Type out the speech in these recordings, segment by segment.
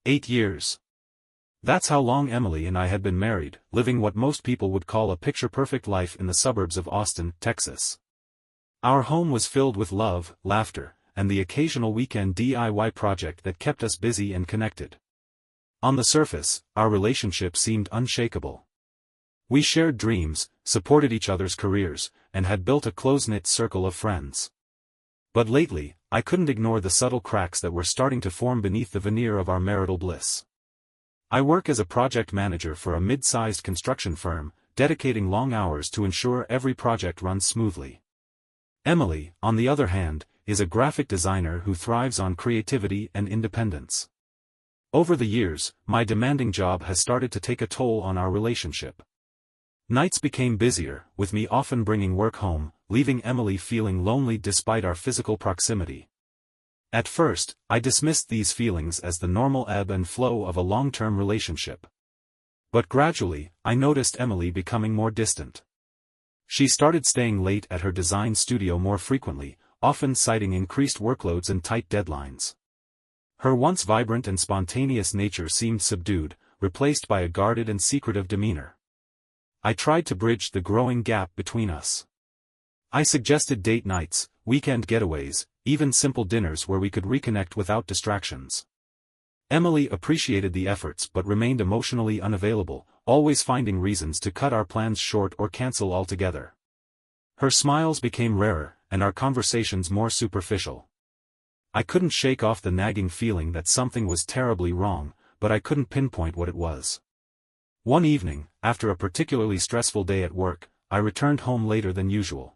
8 years. That's how long Emily and I had been married, living what most people would call a picture-perfect life in the suburbs of Austin, Texas. Our home was filled with love, laughter, and the occasional weekend DIY project that kept us busy and connected. On the surface, our relationship seemed unshakable. We shared dreams, supported each other's careers, and had built a close-knit circle of friends. But lately, I couldn't ignore the subtle cracks that were starting to form beneath the veneer of our marital bliss. I work as a project manager for a mid-sized construction firm, dedicating long hours to ensure every project runs smoothly. Emily, on the other hand, is a graphic designer who thrives on creativity and independence. Over the years, my demanding job has started to take a toll on our relationship. Nights became busier, with me often bringing work home, leaving Emily feeling lonely despite our physical proximity. At first, I dismissed these feelings as the normal ebb and flow of a long-term relationship. But gradually, I noticed Emily becoming more distant. She started staying late at her design studio more frequently, often citing increased workloads and tight deadlines. Her once vibrant and spontaneous nature seemed subdued, replaced by a guarded and secretive demeanor. I tried to bridge the growing gap between us. I suggested date nights, weekend getaways, even simple dinners where we could reconnect without distractions. Emily appreciated the efforts but remained emotionally unavailable, always finding reasons to cut our plans short or cancel altogether. Her smiles became rarer, and our conversations more superficial. I couldn't shake off the nagging feeling that something was terribly wrong, but I couldn't pinpoint what it was. One evening, after a particularly stressful day at work, I returned home later than usual.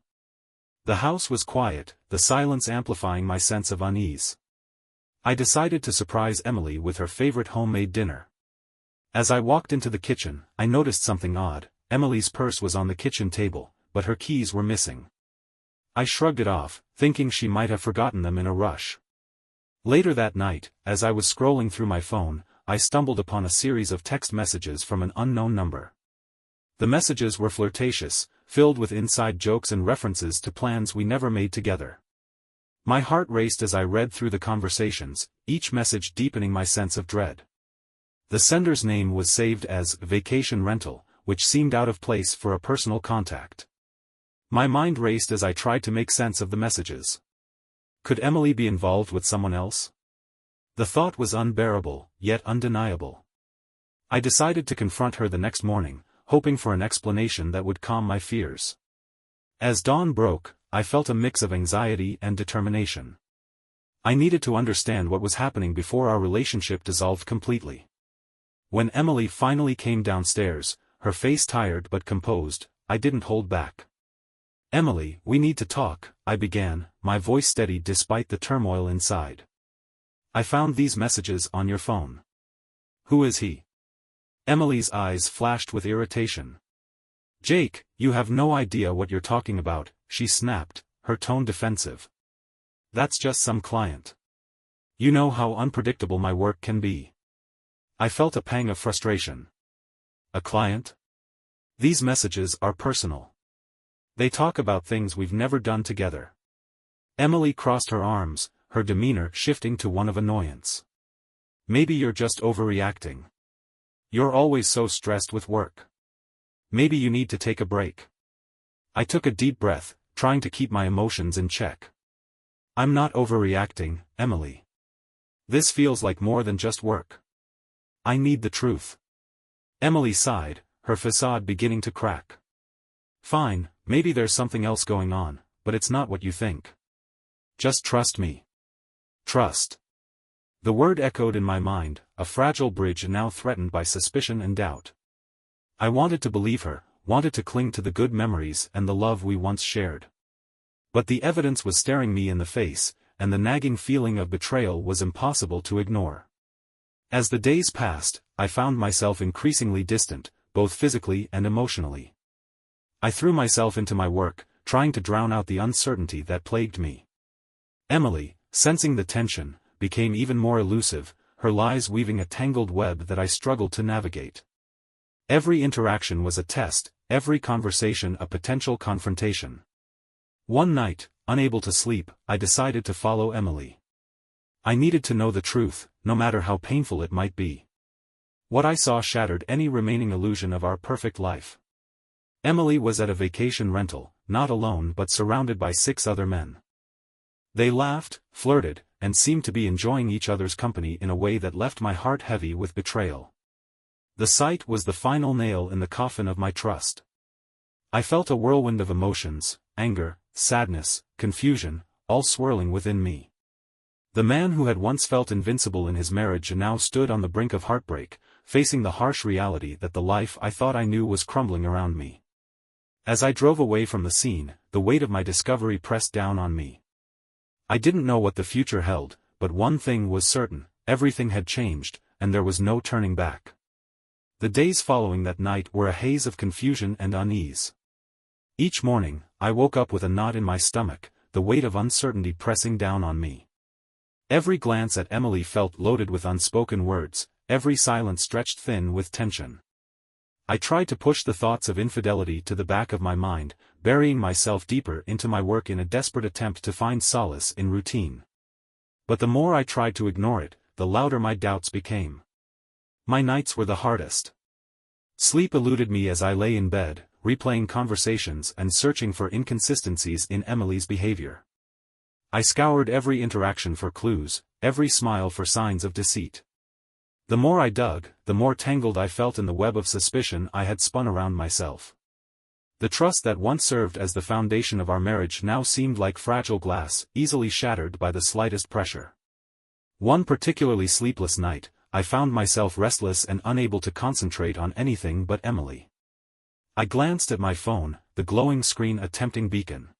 The house was quiet, the silence amplifying my sense of unease. I decided to surprise Emily with her favorite homemade dinner. As I walked into the kitchen, I noticed something odd. Emily's purse was on the kitchen table, but her keys were missing. I shrugged it off, thinking she might have forgotten them in a rush. Later that night, as I was scrolling through my phone, I stumbled upon a series of text messages from an unknown number. The messages were flirtatious, filled with inside jokes and references to plans we never made together. My heart raced as I read through the conversations, each message deepening my sense of dread. The sender's name was saved as vacation rental, which seemed out of place for a personal contact. My mind raced as I tried to make sense of the messages. Could Emily be involved with someone else? The thought was unbearable, yet undeniable. I decided to confront her the next morning, hoping for an explanation that would calm my fears. As dawn broke, I felt a mix of anxiety and determination. I needed to understand what was happening before our relationship dissolved completely. When Emily finally came downstairs, her face tired but composed, I didn't hold back. "Emily, we need to talk," I began, my voice steady despite the turmoil inside. "I found these messages on your phone." "Who is he?" Emily's eyes flashed with irritation. "Jake, you have no idea what you're talking about," she snapped, her tone defensive. "That's just some client. You know how unpredictable my work can be." I felt a pang of frustration. "A client? These messages are personal. They talk about things we've never done together." Emily crossed her arms, her demeanor shifting to one of annoyance. "Maybe you're just overreacting. You're always so stressed with work. Maybe you need to take a break." I took a deep breath, trying to keep my emotions in check. "I'm not overreacting, Emily. This feels like more than just work. I need the truth." Emily sighed, her facade beginning to crack. "Fine, maybe there's something else going on, but it's not what you think. Just trust me." Trust. The word echoed in my mind, a fragile bridge now threatened by suspicion and doubt. I wanted to believe her, wanted to cling to the good memories and the love we once shared. But the evidence was staring me in the face, and the nagging feeling of betrayal was impossible to ignore. As the days passed, I found myself increasingly distant, both physically and emotionally. I threw myself into my work, trying to drown out the uncertainty that plagued me. Emily, sensing the tension, became even more elusive, her lies weaving a tangled web that I struggled to navigate. Every interaction was a test, every conversation a potential confrontation. One night, unable to sleep, I decided to follow Emily. I needed to know the truth, no matter how painful it might be. What I saw shattered any remaining illusion of our perfect life. Emily was at a vacation rental, not alone but surrounded by 6 other men. They laughed, flirted, and seemed to be enjoying each other's company in a way that left my heart heavy with betrayal. The sight was the final nail in the coffin of my trust. I felt a whirlwind of emotions, anger, sadness, confusion, all swirling within me. The man who had once felt invincible in his marriage now stood on the brink of heartbreak, facing the harsh reality that the life I thought I knew was crumbling around me. As I drove away from the scene, the weight of my discovery pressed down on me. I didn't know what the future held, but one thing was certain: everything had changed, and there was no turning back. The days following that night were a haze of confusion and unease. Each morning, I woke up with a knot in my stomach, the weight of uncertainty pressing down on me. Every glance at Emily felt loaded with unspoken words, every silence stretched thin with tension. I tried to push the thoughts of infidelity to the back of my mind, burying myself deeper into my work in a desperate attempt to find solace in routine. But the more I tried to ignore it, the louder my doubts became. My nights were the hardest. Sleep eluded me as I lay in bed, replaying conversations and searching for inconsistencies in Emily's behavior. I scoured every interaction for clues, every smile for signs of deceit. The more I dug, the more tangled I felt in the web of suspicion I had spun around myself. The trust that once served as the foundation of our marriage now seemed like fragile glass, easily shattered by the slightest pressure. One particularly sleepless night, I found myself restless and unable to concentrate on anything but Emily. I glanced at my phone, the glowing screen a tempting beacon.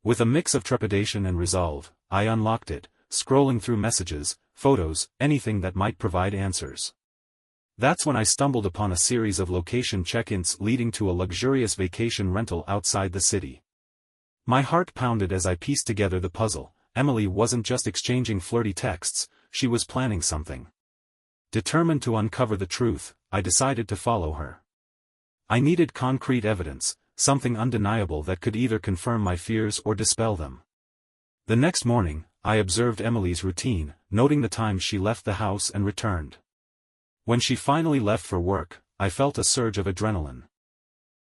With a mix of trepidation and resolve, I unlocked it, scrolling through messages, photos, anything that might provide answers. That's when I stumbled upon a series of location check-ins leading to a luxurious vacation rental outside the city. My heart pounded as I pieced together the puzzle. Emily wasn't just exchanging flirty texts, she was planning something. Determined to uncover the truth, I decided to follow her. I needed concrete evidence, something undeniable that could either confirm my fears or dispel them. The next morning, I observed Emily's routine, noting the times she left the house and returned. When she finally left for work, I felt a surge of adrenaline.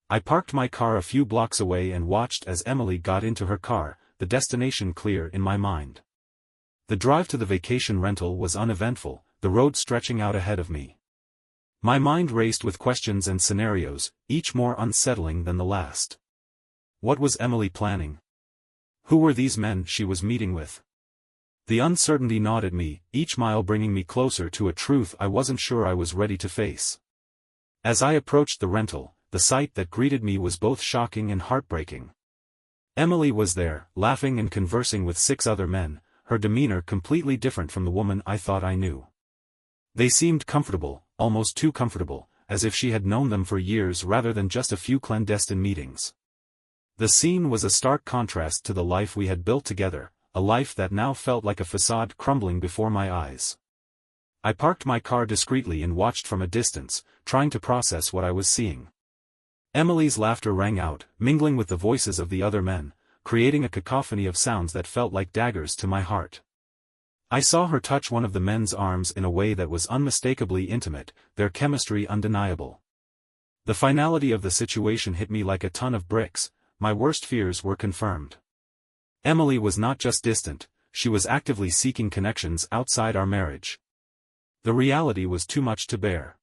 I parked my car a few blocks away and watched as Emily got into her car, the destination clear in my mind. The drive to the vacation rental was uneventful, the road stretching out ahead of me. My mind raced with questions and scenarios, each more unsettling than the last. What was Emily planning? Who were these men she was meeting with? The uncertainty gnawed at me, each mile bringing me closer to a truth I wasn't sure I was ready to face. As I approached the rental, the sight that greeted me was both shocking and heartbreaking. Emily was there, laughing and conversing with 6 other men, her demeanor completely different from the woman I thought I knew. They seemed comfortable, almost too comfortable, as if she had known them for years rather than just a few clandestine meetings. The scene was a stark contrast to the life we had built together, a life that now felt like a facade crumbling before my eyes. I parked my car discreetly and watched from a distance, trying to process what I was seeing. Emily's laughter rang out, mingling with the voices of the other men, creating a cacophony of sounds that felt like daggers to my heart. I saw her touch one of the men's arms in a way that was unmistakably intimate, their chemistry undeniable. The finality of the situation hit me like a ton of bricks. My worst fears were confirmed. Emily was not just distant, she was actively seeking connections outside our marriage. The reality was too much to bear.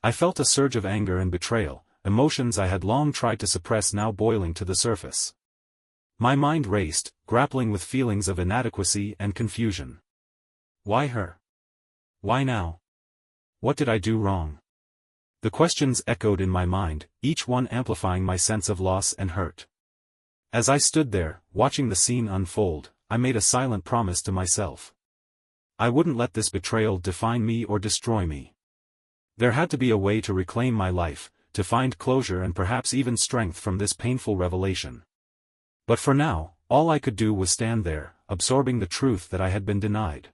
I felt a surge of anger and betrayal, emotions I had long tried to suppress now boiling to the surface. My mind raced, grappling with feelings of inadequacy and confusion. Why her? Why now? What did I do wrong? The questions echoed in my mind, each one amplifying my sense of loss and hurt. As I stood there, watching the scene unfold, I made a silent promise to myself. I wouldn't let this betrayal define me or destroy me. There had to be a way to reclaim my life, to find closure and perhaps even strength from this painful revelation. But for now, all I could do was stand there, absorbing the truth that I had been denied.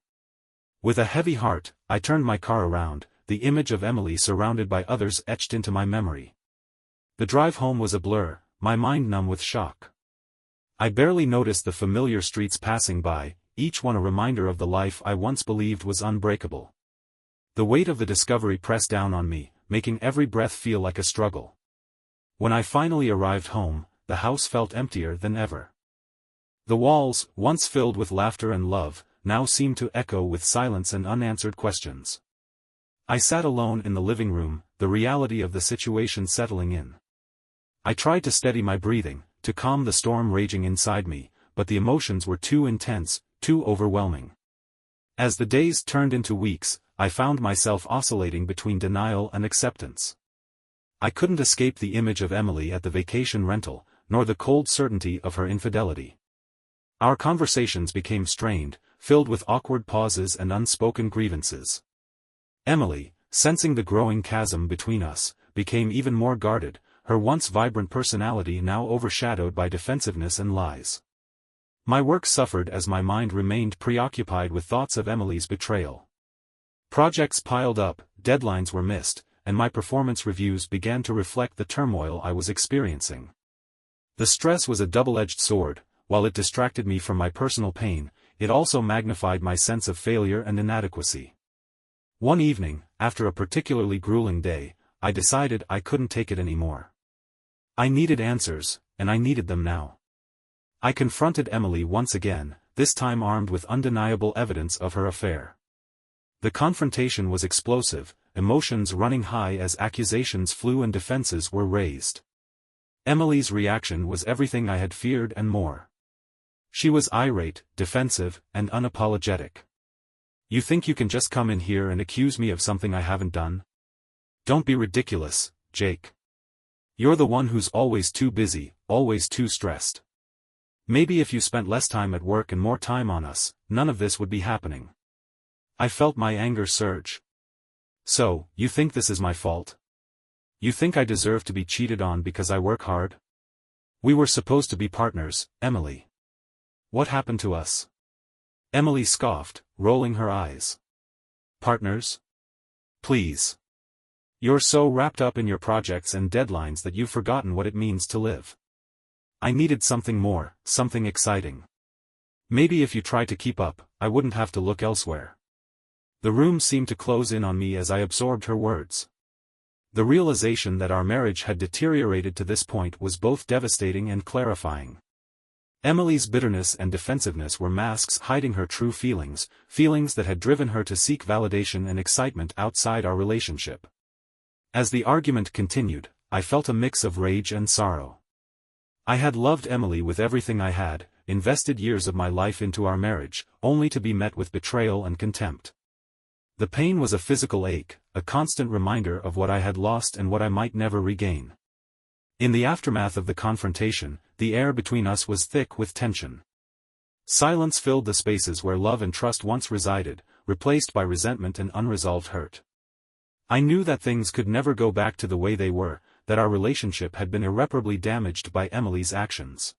With a heavy heart, I turned my car around, the image of Emily surrounded by others etched into my memory. The drive home was a blur, my mind numb with shock. I barely noticed the familiar streets passing by, each one a reminder of the life I once believed was unbreakable. The weight of the discovery pressed down on me, making every breath feel like a struggle. When I finally arrived home, the house felt emptier than ever. The walls, once filled with laughter and love, now seemed to echo with silence and unanswered questions. I sat alone in the living room, the reality of the situation settling in. I tried to steady my breathing, to calm the storm raging inside me, but the emotions were too intense, too overwhelming. As the days turned into weeks, I found myself oscillating between denial and acceptance. I couldn't escape the image of Emily at the vacation rental, nor the cold certainty of her infidelity. Our conversations became strained, filled with awkward pauses and unspoken grievances. Emily, sensing the growing chasm between us, became even more guarded, her once vibrant personality now overshadowed by defensiveness and lies. My work suffered as my mind remained preoccupied with thoughts of Emily's betrayal. Projects piled up, deadlines were missed, and my performance reviews began to reflect the turmoil I was experiencing. The stress was a double-edged sword. While it distracted me from my personal pain, it also magnified my sense of failure and inadequacy. One evening, after a particularly grueling day, I decided I couldn't take it anymore. I needed answers, and I needed them now. I confronted Emily once again, this time armed with undeniable evidence of her affair. The confrontation was explosive, emotions running high as accusations flew and defenses were raised. Emily's reaction was everything I had feared and more. She was irate, defensive, and unapologetic. "You think you can just come in here and accuse me of something I haven't done? Don't be ridiculous, Jake. You're the one who's always too busy, always too stressed. Maybe if you spent less time at work and more time on us, none of this would be happening." I felt my anger surge. "So, you think this is my fault? You think I deserve to be cheated on because I work hard? We were supposed to be partners, Emily. What happened to us?" Emily scoffed, rolling her eyes. "Partners? Please. You're so wrapped up in your projects and deadlines that you've forgotten what it means to live. I needed something more, something exciting. Maybe if you tried to keep up, I wouldn't have to look elsewhere." The room seemed to close in on me as I absorbed her words. The realization that our marriage had deteriorated to this point was both devastating and clarifying. Emily's bitterness and defensiveness were masks hiding her true feelings, feelings that had driven her to seek validation and excitement outside our relationship. As the argument continued, I felt a mix of rage and sorrow. I had loved Emily with everything I had, invested years of my life into our marriage, only to be met with betrayal and contempt. The pain was a physical ache, a constant reminder of what I had lost and what I might never regain. In the aftermath of the confrontation, the air between us was thick with tension. Silence filled the spaces where love and trust once resided, replaced by resentment and unresolved hurt. I knew that things could never go back to the way they were, that our relationship had been irreparably damaged by Emily's actions.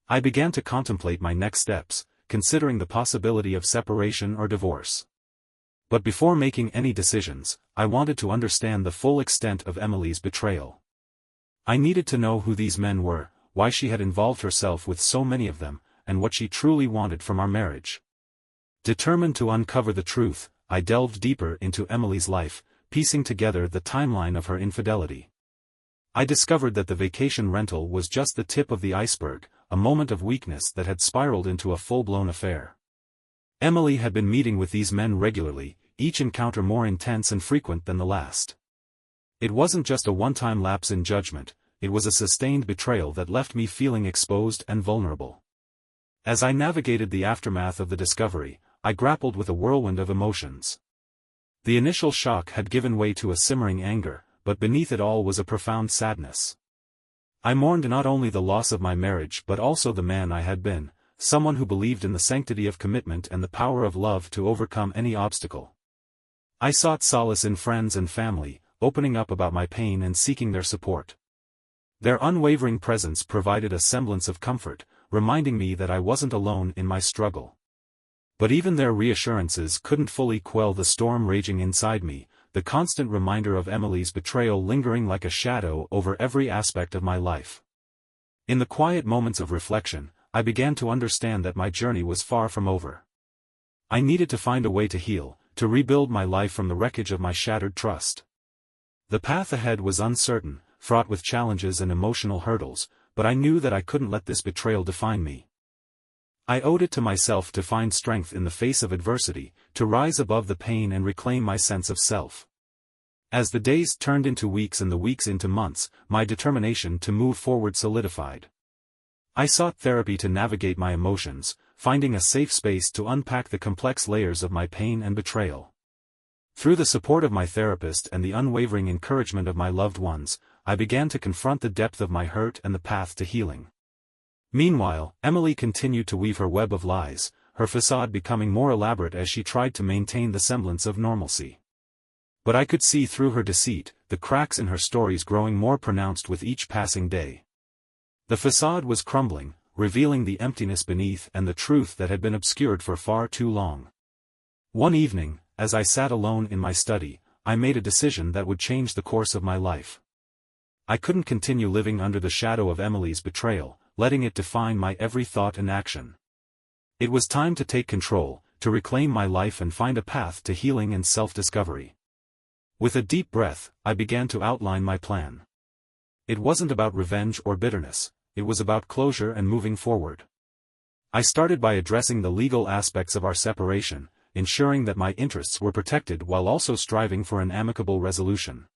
I began to contemplate my next steps, considering the possibility of separation or divorce. But before making any decisions, I wanted to understand the full extent of Emily's betrayal. I needed to know who these men were, why she had involved herself with so many of them, and what she truly wanted from our marriage. Determined to uncover the truth, I delved deeper into Emily's life, piecing together the timeline of her infidelity. I discovered that the vacation rental was just the tip of the iceberg, a moment of weakness that had spiraled into a full-blown affair. Emily had been meeting with these men regularly, each encounter more intense and frequent than the last. It wasn't just a one-time lapse in judgment, it was a sustained betrayal that left me feeling exposed and vulnerable. As I navigated the aftermath of the discovery, I grappled with a whirlwind of emotions. The initial shock had given way to a simmering anger, but beneath it all was a profound sadness. I mourned not only the loss of my marriage but also the man I had been, someone who believed in the sanctity of commitment and the power of love to overcome any obstacle. I sought solace in friends and family, opening up about my pain and seeking their support. Their unwavering presence provided a semblance of comfort, reminding me that I wasn't alone in my struggle. But even their reassurances couldn't fully quell the storm raging inside me, the constant reminder of Emily's betrayal lingering like a shadow over every aspect of my life. In the quiet moments of reflection, I began to understand that my journey was far from over. I needed to find a way to heal, to rebuild my life from the wreckage of my shattered trust. The path ahead was uncertain, fraught with challenges and emotional hurdles, but I knew that I couldn't let this betrayal define me. I owed it to myself to find strength in the face of adversity, to rise above the pain and reclaim my sense of self. As the days turned into weeks and the weeks into months, my determination to move forward solidified. I sought therapy to navigate my emotions, finding a safe space to unpack the complex layers of my pain and betrayal. Through the support of my therapist and the unwavering encouragement of my loved ones, I began to confront the depth of my hurt and the path to healing. Meanwhile, Emily continued to weave her web of lies, her facade becoming more elaborate as she tried to maintain the semblance of normalcy. But I could see through her deceit, the cracks in her stories growing more pronounced with each passing day. The facade was crumbling, revealing the emptiness beneath and the truth that had been obscured for far too long. One evening, as I sat alone in my study, I made a decision that would change the course of my life. I couldn't continue living under the shadow of Emily's betrayal, letting it define my every thought and action. It was time to take control, to reclaim my life and find a path to healing and self-discovery. With a deep breath, I began to outline my plan. It wasn't about revenge or bitterness, it was about closure and moving forward. I started by addressing the legal aspects of our separation, ensuring that my interests were protected while also striving for an amicable resolution.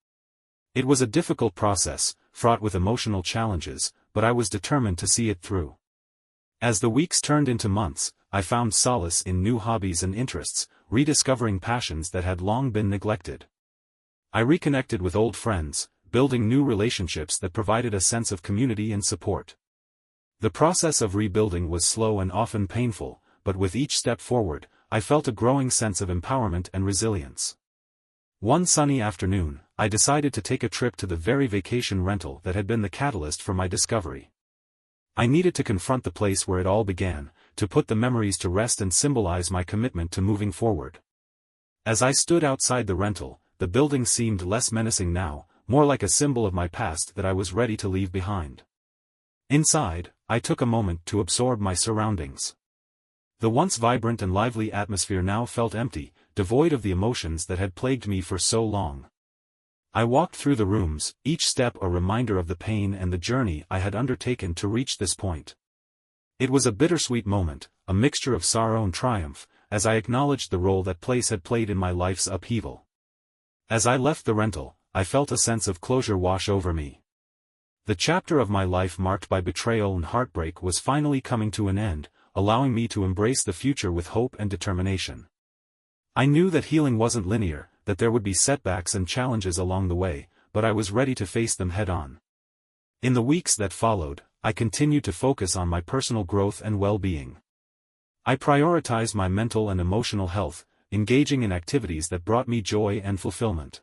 It was a difficult process, fraught with emotional challenges, but I was determined to see it through. As the weeks turned into months, I found solace in new hobbies and interests, rediscovering passions that had long been neglected. I reconnected with old friends, building new relationships that provided a sense of community and support. The process of rebuilding was slow and often painful, but with each step forward, I felt a growing sense of empowerment and resilience. One sunny afternoon, I decided to take a trip to the very vacation rental that had been the catalyst for my discovery. I needed to confront the place where it all began, to put the memories to rest and symbolize my commitment to moving forward. As I stood outside the rental, the building seemed less menacing now, more like a symbol of my past that I was ready to leave behind. Inside, I took a moment to absorb my surroundings. The once vibrant and lively atmosphere now felt empty, devoid of the emotions that had plagued me for so long. I walked through the rooms, each step a reminder of the pain and the journey I had undertaken to reach this point. It was a bittersweet moment, a mixture of sorrow and triumph, as I acknowledged the role that place had played in my life's upheaval. As I left the rental, I felt a sense of closure wash over me. The chapter of my life marked by betrayal and heartbreak was finally coming to an end, allowing me to embrace the future with hope and determination. I knew that healing wasn't linear, that there would be setbacks and challenges along the way, but I was ready to face them head-on. In the weeks that followed, I continued to focus on my personal growth and well-being. I prioritized my mental and emotional health, engaging in activities that brought me joy and fulfillment.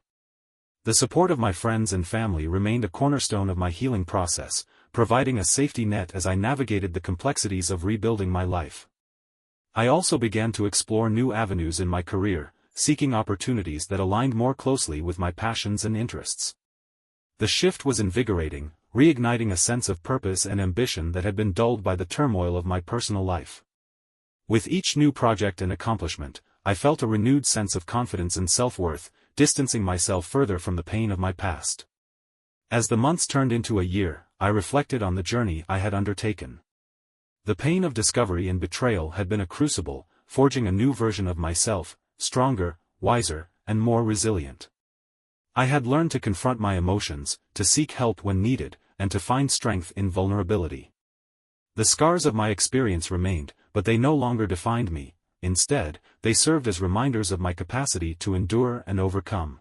The support of my friends and family remained a cornerstone of my healing process, providing a safety net as I navigated the complexities of rebuilding my life. I also began to explore new avenues in my career, seeking opportunities that aligned more closely with my passions and interests. The shift was invigorating, reigniting a sense of purpose and ambition that had been dulled by the turmoil of my personal life. With each new project and accomplishment, I felt a renewed sense of confidence and self-worth, distancing myself further from the pain of my past. As the months turned into a year, I reflected on the journey I had undertaken. The pain of discovery and betrayal had been a crucible, forging a new version of myself, stronger, wiser, and more resilient. I had learned to confront my emotions, to seek help when needed, and to find strength in vulnerability. The scars of my experience remained, but they no longer defined me. Instead, they served as reminders of my capacity to endure and overcome.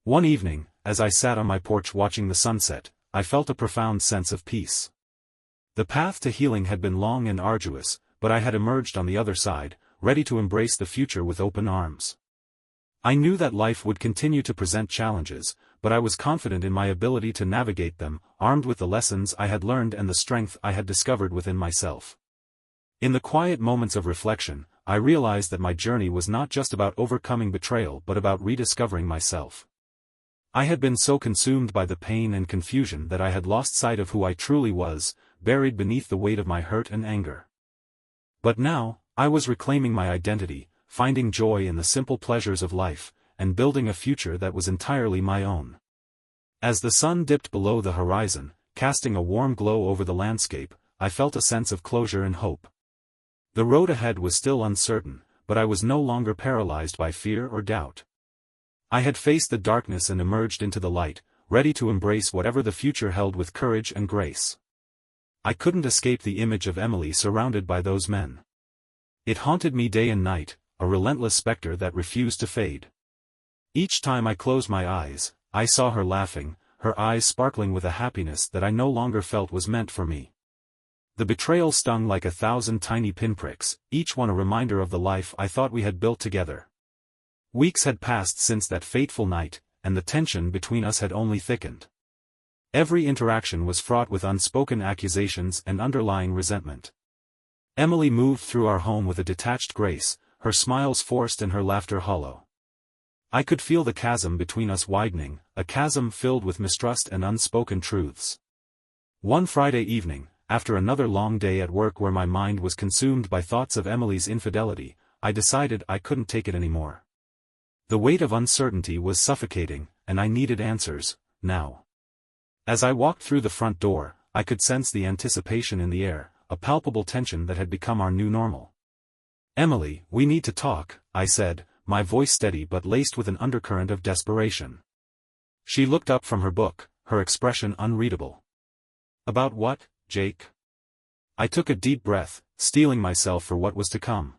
One evening, as I sat on my porch watching the sunset, I felt a profound sense of peace. The path to healing had been long and arduous, but I had emerged on the other side, ready to embrace the future with open arms. I knew that life would continue to present challenges, but I was confident in my ability to navigate them, armed with the lessons I had learned and the strength I had discovered within myself. In the quiet moments of reflection, I realized that my journey was not just about overcoming betrayal but about rediscovering myself. I had been so consumed by the pain and confusion that I had lost sight of who I truly was, buried beneath the weight of my hurt and anger. But now, I was reclaiming my identity, finding joy in the simple pleasures of life, and building a future that was entirely my own. As the sun dipped below the horizon, casting a warm glow over the landscape, I felt a sense of closure and hope. The road ahead was still uncertain, but I was no longer paralyzed by fear or doubt. I had faced the darkness and emerged into the light, ready to embrace whatever the future held with courage and grace. I couldn't escape the image of Emily surrounded by those men. It haunted me day and night, a relentless specter that refused to fade. Each time I closed my eyes, I saw her laughing, her eyes sparkling with a happiness that I no longer felt was meant for me. The betrayal stung like 1,000 tiny pinpricks, each one a reminder of the life I thought we had built together. Weeks had passed since that fateful night, and the tension between us had only thickened. Every interaction was fraught with unspoken accusations and underlying resentment. Emily moved through our home with a detached grace, her smiles forced and her laughter hollow. I could feel the chasm between us widening, a chasm filled with mistrust and unspoken truths. One Friday evening, after another long day at work where my mind was consumed by thoughts of Emily's infidelity, I decided I couldn't take it anymore. The weight of uncertainty was suffocating, and I needed answers, now. As I walked through the front door, I could sense the anticipation in the air, a palpable tension that had become our new normal. "Emily, we need to talk," I said, my voice steady but laced with an undercurrent of desperation. She looked up from her book, her expression unreadable. "About what, Jake?" I took a deep breath, steeling myself for what was to come.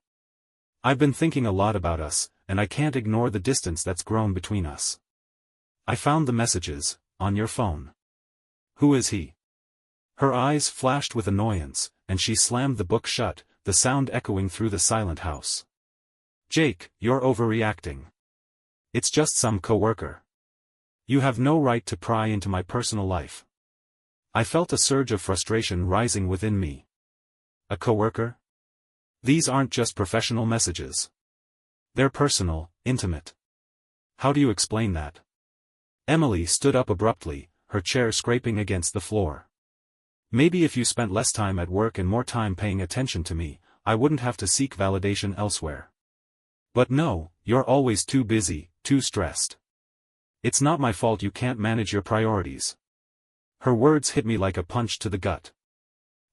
"I've been thinking a lot about us, and I can't ignore the distance that's grown between us. I found the messages, on your phone." "Who is he?" Her eyes flashed with annoyance, and she slammed the book shut, the sound echoing through the silent house. "Jake, you're overreacting. It's just some coworker. You have no right to pry into my personal life." I felt a surge of frustration rising within me. A coworker? These aren't just professional messages. They're personal, intimate. How do you explain that? Emily stood up abruptly, her chair scraping against the floor. "Maybe if you spent less time at work and more time paying attention to me, I wouldn't have to seek validation elsewhere. But no, you're always too busy, too stressed. It's not my fault you can't manage your priorities." Her words hit me like a punch to the gut.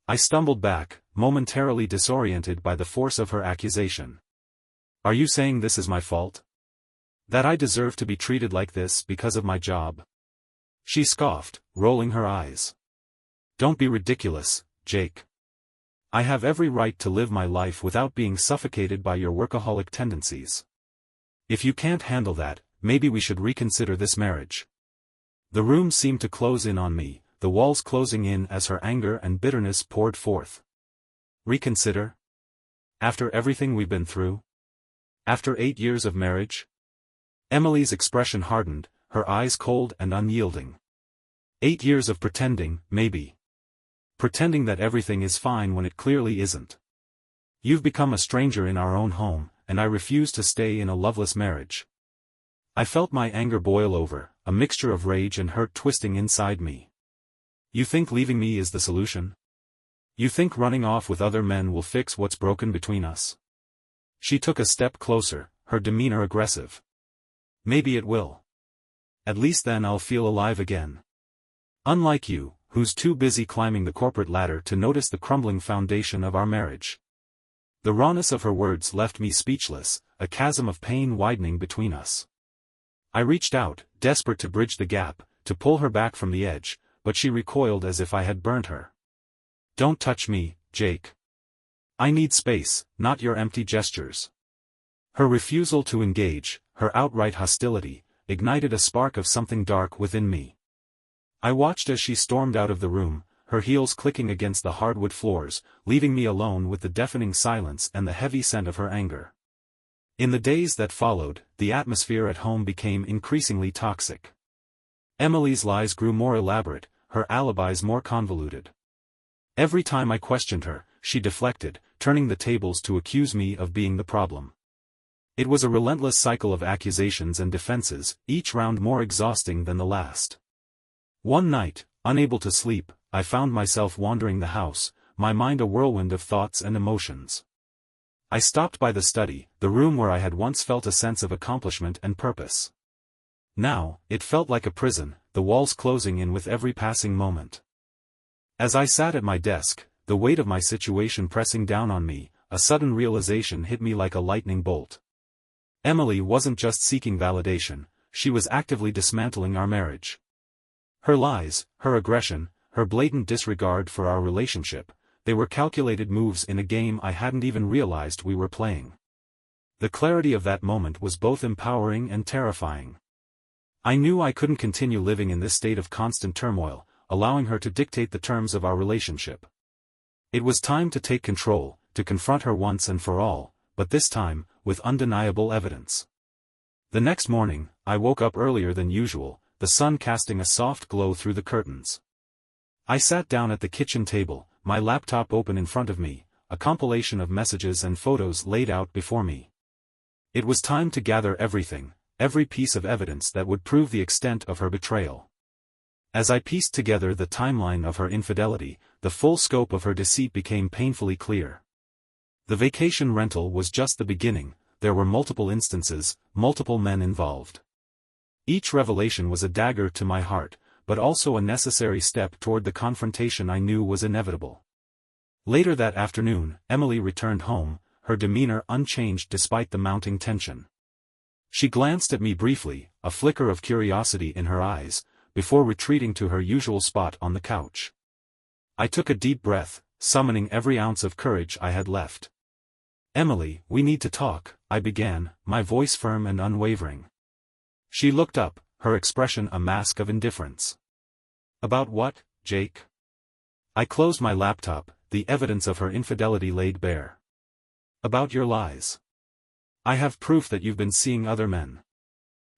I stumbled back, momentarily disoriented by the force of her accusation. "Are you saying this is my fault? That I deserve to be treated like this because of my job?" She scoffed, rolling her eyes. "Don't be ridiculous, Jake. I have every right to live my life without being suffocated by your workaholic tendencies. If you can't handle that, maybe we should reconsider this marriage." The room seemed to close in on me, the walls closing in as her anger and bitterness poured forth. "Reconsider? After everything we've been through? After 8 years of marriage?" Emily's expression hardened, her eyes cold and unyielding. 8 years of pretending, maybe. Pretending that everything is fine when it clearly isn't. You've become a stranger in our own home, and I refuse to stay in a loveless marriage. I felt my anger boil over, a mixture of rage and hurt twisting inside me. "You think leaving me is the solution? You think running off with other men will fix what's broken between us?" She took a step closer, her demeanor aggressive. "Maybe it will. At least then I'll feel alive again. Unlike you, who's too busy climbing the corporate ladder to notice the crumbling foundation of our marriage." The rawness of her words left me speechless, a chasm of pain widening between us. I reached out, desperate to bridge the gap, to pull her back from the edge, but she recoiled as if I had burnt her. "Don't touch me, Jake. I need space, not your empty gestures." Her refusal to engage, her outright hostility, ignited a spark of something dark within me. I watched as she stormed out of the room, her heels clicking against the hardwood floors, leaving me alone with the deafening silence and the heavy scent of her anger. In the days that followed, the atmosphere at home became increasingly toxic. Emily's lies grew more elaborate, her alibis more convoluted. Every time I questioned her, she deflected, turning the tables to accuse me of being the problem. It was a relentless cycle of accusations and defenses, each round more exhausting than the last. One night, unable to sleep, I found myself wandering the house, my mind a whirlwind of thoughts and emotions. I stopped by the study, the room where I had once felt a sense of accomplishment and purpose. Now, it felt like a prison, the walls closing in with every passing moment. As I sat at my desk, the weight of my situation pressing down on me, a sudden realization hit me like a lightning bolt. Emily wasn't just seeking validation, she was actively dismantling our marriage. Her lies, her aggression, her blatant disregard for our relationship, they were calculated moves in a game I hadn't even realized we were playing. The clarity of that moment was both empowering and terrifying. I knew I couldn't continue living in this state of constant turmoil, allowing her to dictate the terms of our relationship. It was time to take control, to confront her once and for all, but this time, with undeniable evidence. The next morning, I woke up earlier than usual, the sun casting a soft glow through the curtains. I sat down at the kitchen table, my laptop open in front of me, a compilation of messages and photos laid out before me. It was time to gather everything, every piece of evidence that would prove the extent of her betrayal. As I pieced together the timeline of her infidelity, the full scope of her deceit became painfully clear. The vacation rental was just the beginning, there were multiple instances, multiple men involved. Each revelation was a dagger to my heart, but also a necessary step toward the confrontation I knew was inevitable. Later that afternoon, Emily returned home, her demeanor unchanged despite the mounting tension. She glanced at me briefly, a flicker of curiosity in her eyes, before retreating to her usual spot on the couch. I took a deep breath, summoning every ounce of courage I had left. "Emily, we need to talk," I began, my voice firm and unwavering. She looked up, her expression a mask of indifference. "About what, Jake?" I closed my laptop, the evidence of her infidelity laid bare. "About your lies. I have proof that you've been seeing other men.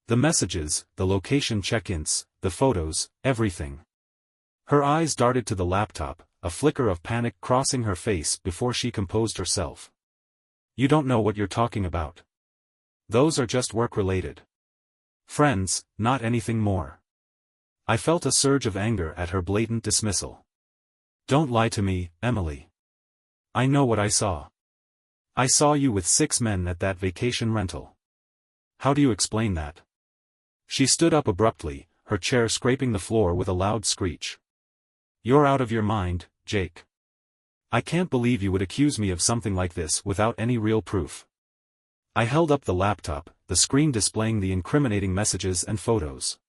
The messages, the location check-ins, the photos, everything." Her eyes darted to the laptop, a flicker of panic crossing her face before she composed herself. "You don't know what you're talking about. Those are just work-related. Friends, not anything more." I felt a surge of anger at her blatant dismissal. "Don't lie to me, Emily. I know what I saw. I saw you with 6 men at that vacation rental. How do you explain that?" She stood up abruptly, her chair scraping the floor with a loud screech. "You're out of your mind, Jake. I can't believe you would accuse me of something like this without any real proof." I held up the laptop, the screen displaying the incriminating messages and photos.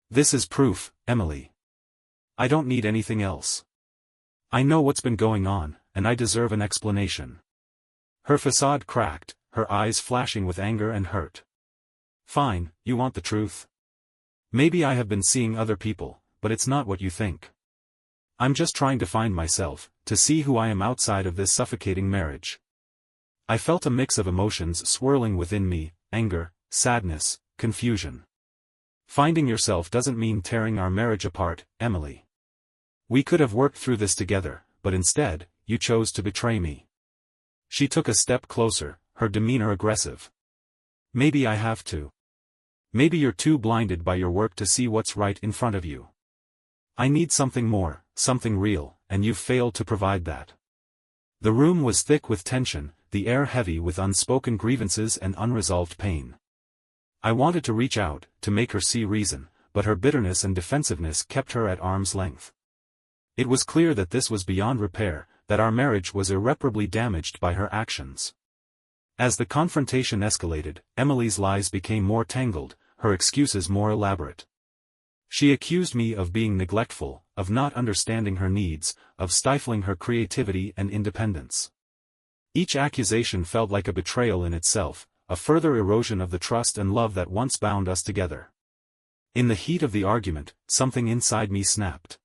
"This is proof, Emily. I don't need anything else. I know what's been going on, and I deserve an explanation." Her facade cracked, her eyes flashing with anger and hurt. "Fine, you want the truth? Maybe I have been seeing other people, but it's not what you think. I'm just trying to find myself, to see who I am outside of this suffocating marriage." I felt a mix of emotions swirling within me, anger, sadness, confusion. Finding yourself doesn't mean tearing our marriage apart, Emily. We could have worked through this together, but instead, you chose to betray me. She took a step closer, her demeanor aggressive. "Maybe I have to. Maybe you're too blinded by your work to see what's right in front of you. I need something more, something real, and you've failed to provide that." The room was thick with tension, the air heavy with unspoken grievances and unresolved pain. I wanted to reach out, to make her see reason, but her bitterness and defensiveness kept her at arm's length. It was clear that this was beyond repair, that our marriage was irreparably damaged by her actions. As the confrontation escalated, Emily's lies became more tangled, her excuses more elaborate. She accused me of being neglectful, of not understanding her needs, of stifling her creativity and independence. Each accusation felt like a betrayal in itself, a further erosion of the trust and love that once bound us together. In the heat of the argument, something inside me snapped.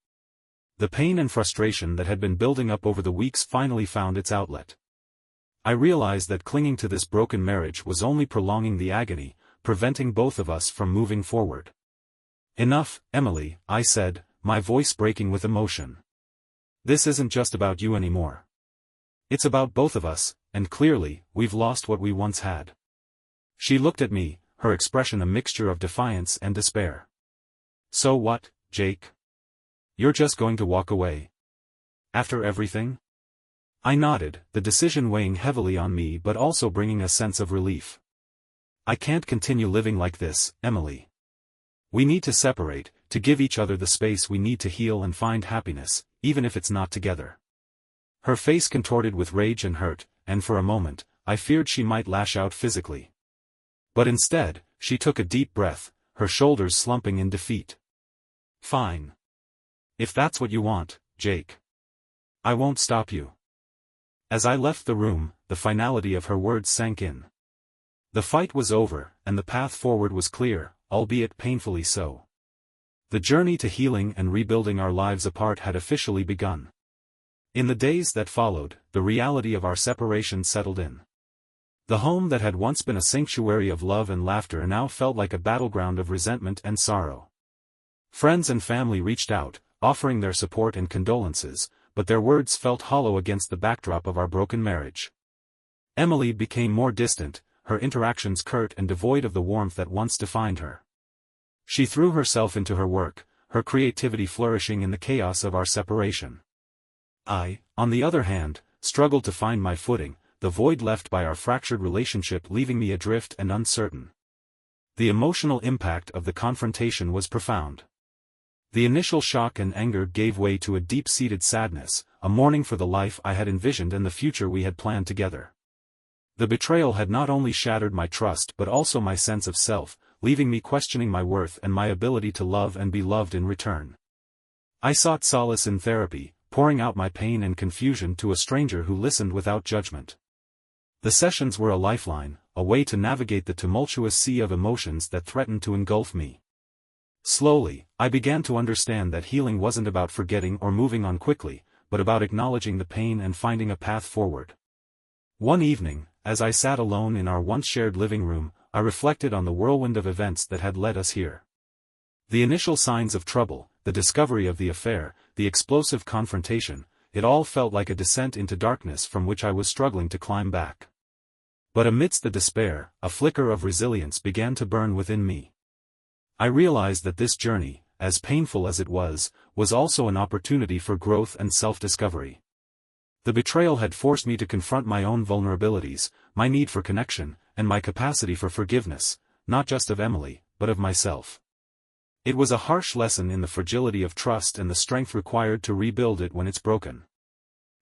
The pain and frustration that had been building up over the weeks finally found its outlet. I realized that clinging to this broken marriage was only prolonging the agony, preventing both of us from moving forward. "Enough, Emily," I said, my voice breaking with emotion. "This isn't just about you anymore. It's about both of us, and clearly, we've lost what we once had." She looked at me, her expression a mixture of defiance and despair. "So what, Jake? You're just going to walk away? After everything? I nodded, the decision weighing heavily on me but also bringing a sense of relief. I can't continue living like this, Emily. We need to separate, to give each other the space we need to heal and find happiness, even if it's not together. Her face contorted with rage and hurt, and for a moment, I feared she might lash out physically. But instead, she took a deep breath, her shoulders slumping in defeat. Fine. If that's what you want, Jake. I won't stop you. As I left the room, the finality of her words sank in. The fight was over, and the path forward was clear, albeit painfully so. The journey to healing and rebuilding our lives apart had officially begun. In the days that followed, the reality of our separation settled in. The home that had once been a sanctuary of love and laughter now felt like a battleground of resentment and sorrow. Friends and family reached out, offering their support and condolences, but their words felt hollow against the backdrop of our broken marriage. Emily became more distant, her interactions curt and devoid of the warmth that once defined her. She threw herself into her work, her creativity flourishing in the chaos of our separation. I, on the other hand, struggled to find my footing, the void left by our fractured relationship leaving me adrift and uncertain. The emotional impact of the confrontation was profound. The initial shock and anger gave way to a deep-seated sadness, a mourning for the life I had envisioned and the future we had planned together. The betrayal had not only shattered my trust but also my sense of self, leaving me questioning my worth and my ability to love and be loved in return. I sought solace in therapy, pouring out my pain and confusion to a stranger who listened without judgment. The sessions were a lifeline, a way to navigate the tumultuous sea of emotions that threatened to engulf me. Slowly, I began to understand that healing wasn't about forgetting or moving on quickly, but about acknowledging the pain and finding a path forward. One evening, as I sat alone in our once-shared living room, I reflected on the whirlwind of events that had led us here. The initial signs of trouble, the discovery of the affair, the explosive confrontation, it all felt like a descent into darkness from which I was struggling to climb back. But amidst the despair, a flicker of resilience began to burn within me. I realized that this journey, as painful as it was also an opportunity for growth and self-discovery. The betrayal had forced me to confront my own vulnerabilities, my need for connection, and my capacity for forgiveness, not just of Emily, but of myself. It was a harsh lesson in the fragility of trust and the strength required to rebuild it when it's broken.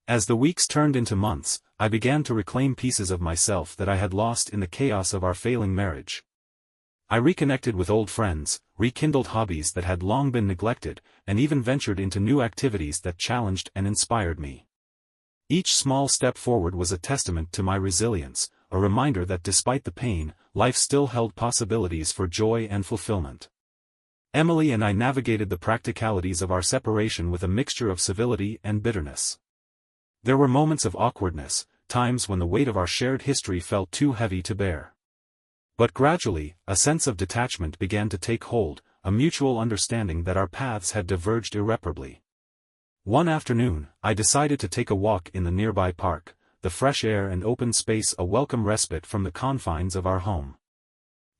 As the weeks turned into months, I began to reclaim pieces of myself that I had lost in the chaos of our failing marriage. I reconnected with old friends, rekindled hobbies that had long been neglected, and even ventured into new activities that challenged and inspired me. Each small step forward was a testament to my resilience, a reminder that despite the pain, life still held possibilities for joy and fulfillment. Emily and I navigated the practicalities of our separation with a mixture of civility and bitterness. There were moments of awkwardness, times when the weight of our shared history felt too heavy to bear. But gradually, a sense of detachment began to take hold, a mutual understanding that our paths had diverged irreparably. One afternoon, I decided to take a walk in the nearby park, the fresh air and open space a welcome respite from the confines of our home.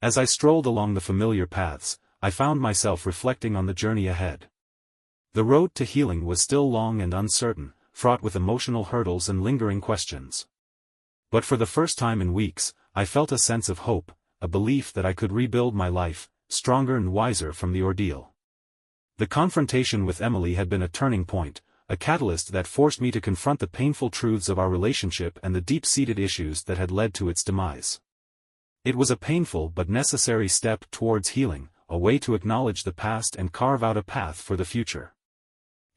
As I strolled along the familiar paths, I found myself reflecting on the journey ahead. The road to healing was still long and uncertain, fraught with emotional hurdles and lingering questions. But for the first time in weeks, I felt a sense of hope, a belief that I could rebuild my life, stronger and wiser from the ordeal. The confrontation with Emily had been a turning point, a catalyst that forced me to confront the painful truths of our relationship and the deep-seated issues that had led to its demise. It was a painful but necessary step towards healing, a way to acknowledge the past and carve out a path for the future.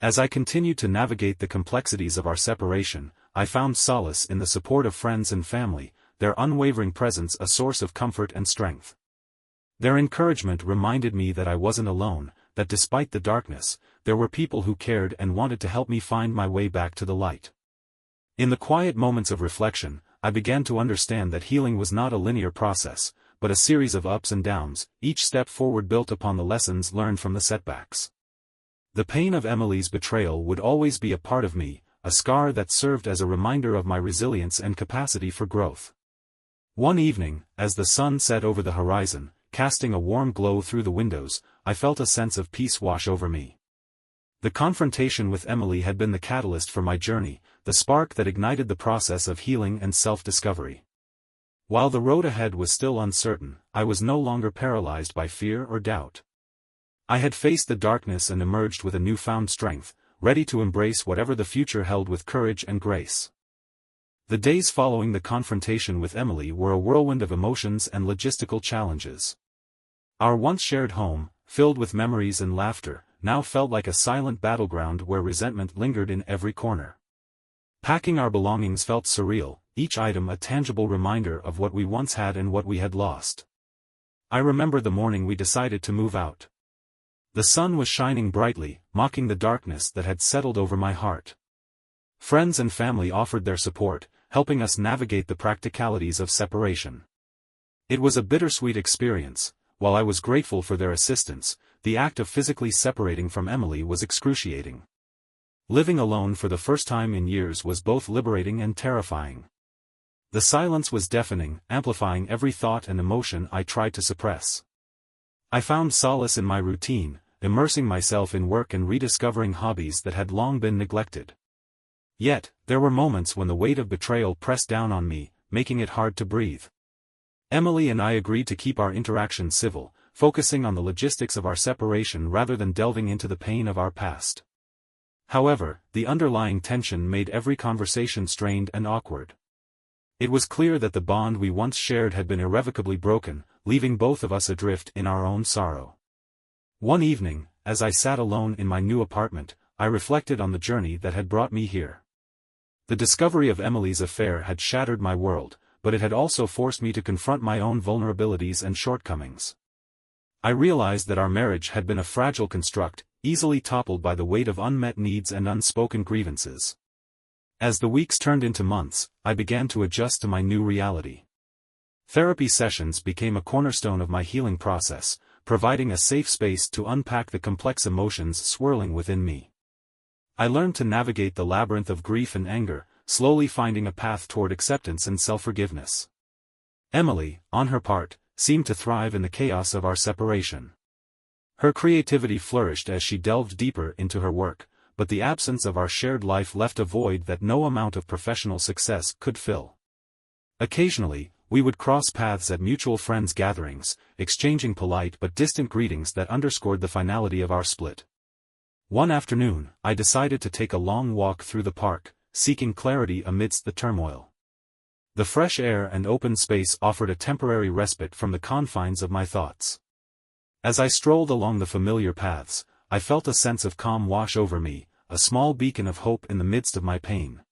As I continued to navigate the complexities of our separation, I found solace in the support of friends and family, their unwavering presence a source of comfort and strength. Their encouragement reminded me that I wasn't alone, that despite the darkness, there were people who cared and wanted to help me find my way back to the light. In the quiet moments of reflection, I began to understand that healing was not a linear process, but a series of ups and downs, each step forward built upon the lessons learned from the setbacks. The pain of Emily's betrayal would always be a part of me, a scar that served as a reminder of my resilience and capacity for growth. One evening, as the sun set over the horizon, casting a warm glow through the windows, I felt a sense of peace wash over me. The confrontation with Emily had been the catalyst for my journey, the spark that ignited the process of healing and self-discovery. While the road ahead was still uncertain, I was no longer paralyzed by fear or doubt. I had faced the darkness and emerged with a newfound strength, ready to embrace whatever the future held with courage and grace. The days following the confrontation with Emily were a whirlwind of emotions and logistical challenges. Our once shared home, filled with memories and laughter, now felt like a silent battleground where resentment lingered in every corner. Packing our belongings felt surreal, each item a tangible reminder of what we once had and what we had lost. I remember the morning we decided to move out. The sun was shining brightly, mocking the darkness that had settled over my heart. Friends and family offered their support, helping us navigate the practicalities of separation. It was a bittersweet experience. While I was grateful for their assistance, the act of physically separating from Emily was excruciating. Living alone for the first time in years was both liberating and terrifying. The silence was deafening, amplifying every thought and emotion I tried to suppress. I found solace in my routine, immersing myself in work and rediscovering hobbies that had long been neglected. Yet, there were moments when the weight of betrayal pressed down on me, making it hard to breathe. Emily and I agreed to keep our interaction civil, focusing on the logistics of our separation rather than delving into the pain of our past. However, the underlying tension made every conversation strained and awkward. It was clear that the bond we once shared had been irrevocably broken, leaving both of us adrift in our own sorrow. One evening, as I sat alone in my new apartment, I reflected on the journey that had brought me here. The discovery of Emily's affair had shattered my world, but it had also forced me to confront my own vulnerabilities and shortcomings. I realized that our marriage had been a fragile construct, easily toppled by the weight of unmet needs and unspoken grievances. As the weeks turned into months, I began to adjust to my new reality. Therapy sessions became a cornerstone of my healing process, providing a safe space to unpack the complex emotions swirling within me. I learned to navigate the labyrinth of grief and anger, slowly finding a path toward acceptance and self-forgiveness. Emily, on her part, seemed to thrive in the chaos of our separation. Her creativity flourished as she delved deeper into her work, but the absence of our shared life left a void that no amount of professional success could fill. Occasionally, we would cross paths at mutual friends' gatherings, exchanging polite but distant greetings that underscored the finality of our split. One afternoon, I decided to take a long walk through the park, seeking clarity amidst the turmoil. The fresh air and open space offered a temporary respite from the confines of my thoughts. As I strolled along the familiar paths, I felt a sense of calm wash over me, a small beacon of hope in the midst of my pain.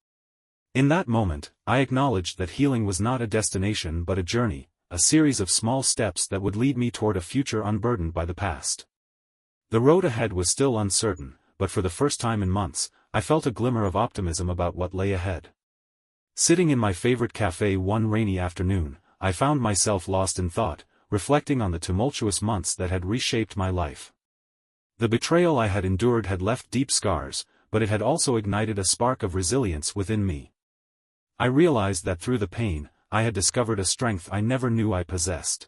In that moment, I acknowledged that healing was not a destination but a journey, a series of small steps that would lead me toward a future unburdened by the past. The road ahead was still uncertain, but for the first time in months, I felt a glimmer of optimism about what lay ahead. Sitting in my favorite cafe one rainy afternoon, I found myself lost in thought, reflecting on the tumultuous months that had reshaped my life. The betrayal I had endured had left deep scars, but it had also ignited a spark of resilience within me. I realized that through the pain, I had discovered a strength I never knew I possessed.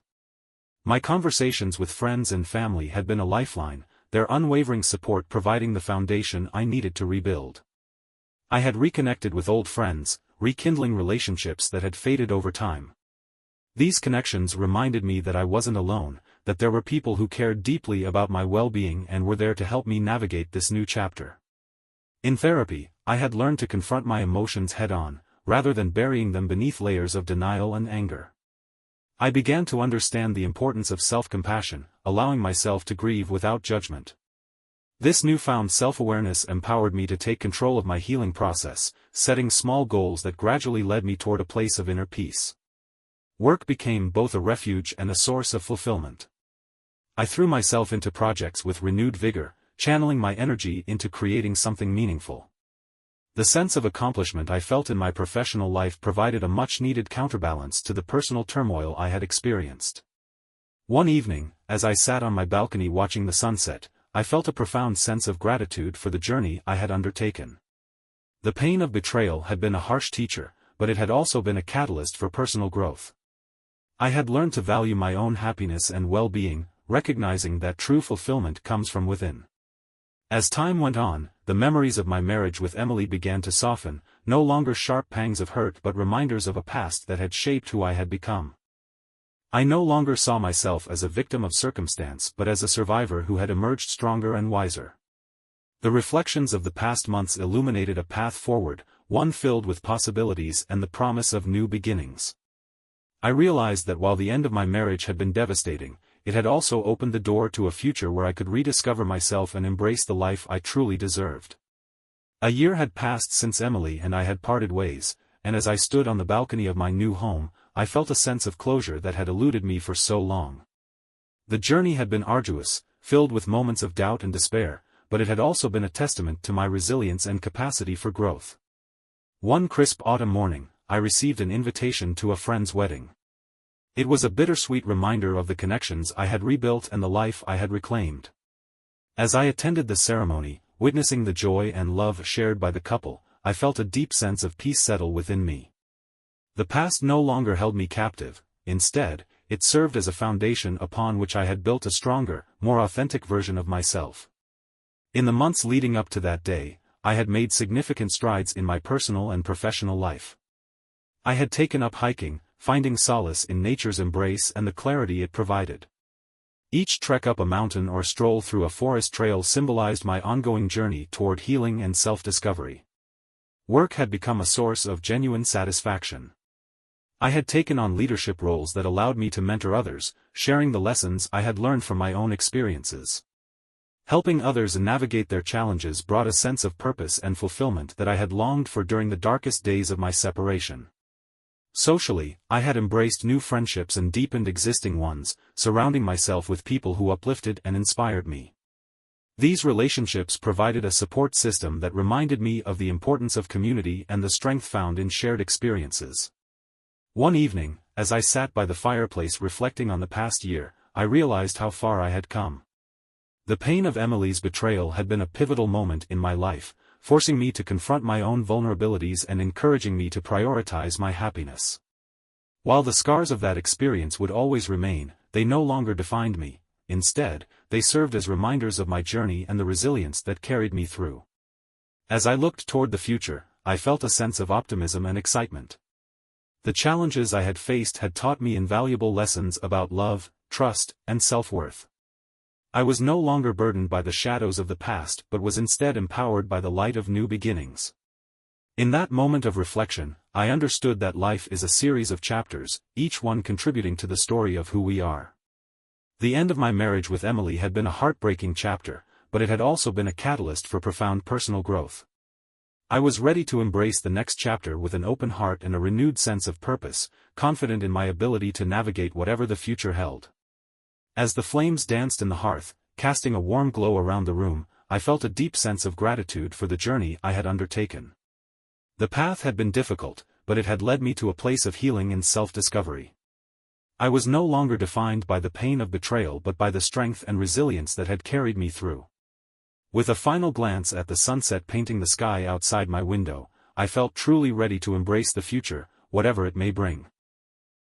My conversations with friends and family had been a lifeline, their unwavering support providing the foundation I needed to rebuild. I had reconnected with old friends, rekindling relationships that had faded over time. These connections reminded me that I wasn't alone, that there were people who cared deeply about my well-being and were there to help me navigate this new chapter. In therapy, I had learned to confront my emotions head-on, rather than burying them beneath layers of denial and anger. I began to understand the importance of self-compassion, allowing myself to grieve without judgment. This newfound self-awareness empowered me to take control of my healing process, setting small goals that gradually led me toward a place of inner peace. Work became both a refuge and a source of fulfillment. I threw myself into projects with renewed vigor, channeling my energy into creating something meaningful. The sense of accomplishment I felt in my professional life provided a much-needed counterbalance to the personal turmoil I had experienced. One evening, as I sat on my balcony watching the sunset, I felt a profound sense of gratitude for the journey I had undertaken. The pain of betrayal had been a harsh teacher, but it had also been a catalyst for personal growth. I had learned to value my own happiness and well-being, recognizing that true fulfillment comes from within. As time went on, the memories of my marriage with Emily began to soften, no longer sharp pangs of hurt but reminders of a past that had shaped who I had become. I no longer saw myself as a victim of circumstance but as a survivor who had emerged stronger and wiser. The reflections of the past months illuminated a path forward, one filled with possibilities and the promise of new beginnings. I realized that while the end of my marriage had been devastating, it had also opened the door to a future where I could rediscover myself and embrace the life I truly deserved. A year had passed since Emily and I had parted ways, and as I stood on the balcony of my new home, I felt a sense of closure that had eluded me for so long. The journey had been arduous, filled with moments of doubt and despair, but it had also been a testament to my resilience and capacity for growth. One crisp autumn morning, I received an invitation to a friend's wedding. It was a bittersweet reminder of the connections I had rebuilt and the life I had reclaimed. As I attended the ceremony, witnessing the joy and love shared by the couple, I felt a deep sense of peace settle within me. The past no longer held me captive, instead, it served as a foundation upon which I had built a stronger, more authentic version of myself. In the months leading up to that day, I had made significant strides in my personal and professional life. I had taken up hiking, finding solace in nature's embrace and the clarity it provided. Each trek up a mountain or stroll through a forest trail symbolized my ongoing journey toward healing and self-discovery. Work had become a source of genuine satisfaction. I had taken on leadership roles that allowed me to mentor others, sharing the lessons I had learned from my own experiences. Helping others navigate their challenges brought a sense of purpose and fulfillment that I had longed for during the darkest days of my separation. Socially, I had embraced new friendships and deepened existing ones, surrounding myself with people who uplifted and inspired me. These relationships provided a support system that reminded me of the importance of community and the strength found in shared experiences. One evening, as I sat by the fireplace reflecting on the past year, I realized how far I had come. The pain of Emily's betrayal had been a pivotal moment in my life, forcing me to confront my own vulnerabilities and encouraging me to prioritize my happiness. While the scars of that experience would always remain, they no longer defined me. Instead, they served as reminders of my journey and the resilience that carried me through. As I looked toward the future, I felt a sense of optimism and excitement. The challenges I had faced had taught me invaluable lessons about love, trust, and self-worth. I was no longer burdened by the shadows of the past but was instead empowered by the light of new beginnings. In that moment of reflection, I understood that life is a series of chapters, each one contributing to the story of who we are. The end of my marriage with Emily had been a heartbreaking chapter, but it had also been a catalyst for profound personal growth. I was ready to embrace the next chapter with an open heart and a renewed sense of purpose, confident in my ability to navigate whatever the future held. As the flames danced in the hearth, casting a warm glow around the room, I felt a deep sense of gratitude for the journey I had undertaken. The path had been difficult, but it had led me to a place of healing and self-discovery. I was no longer defined by the pain of betrayal but by the strength and resilience that had carried me through. With a final glance at the sunset painting the sky outside my window, I felt truly ready to embrace the future, whatever it may bring.